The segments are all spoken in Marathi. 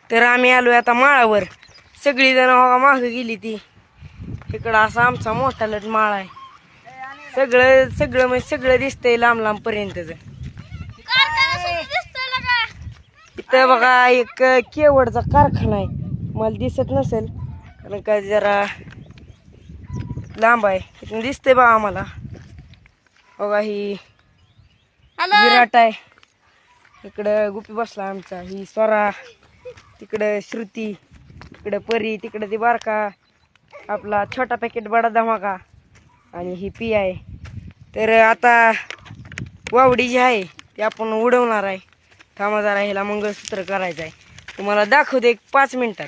तर आम्ही आलोय आता माळावर. सगळी जण बघा मागं गेली ती. इकडं असा आमचा मोठा लट माळ आहे. सगळं सगळं म्हणजे सगळं दिसतंय लांब लांब पर्यंतच. इथं बघा एक केवडचा कारखाना आहे. मला दिसत नसेल कारण का जरा लांब आहे. इथून दिसतंय बघा आम्हाला. बघा ही विराट आहे. इकडं गुपी बसला आमचा. ही स्वरा, तिकडं श्रुती, इकडं परी, तिकडं ती बारका आपला छोटा पॅकेट बडा धमाका आणि ही पी आहे. तर आता वावडी जी आहे ती आपण उडवणार आहे. थांबा जरा ह्याला मंगळसूत्र करायचं आहे. तुम्हाला दाखवते एक 5 मिनिटात.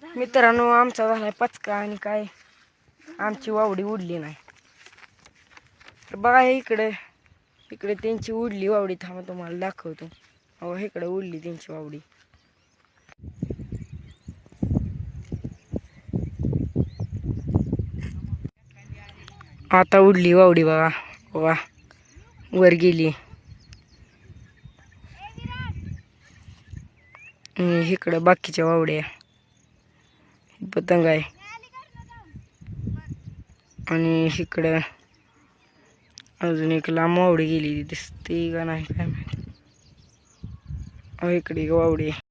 मित्रांनो आमचा झालाय पचका आणि काय आमची वावडी उडली नाही. तर बघा इकडे इकडे त्यांची उडली वावडी. थांबा तुम्हाला दाखवतो. हो इकडे उडली त्यांची वावडी. आता उडली वावडी बघा. वा वर गेली. इकडं बाकीच्या वावड्या पतंग आहे आणि इकडं अजून एक लांब वावडी गेली दिसते का नाही काय माहिती. इकडे वावडी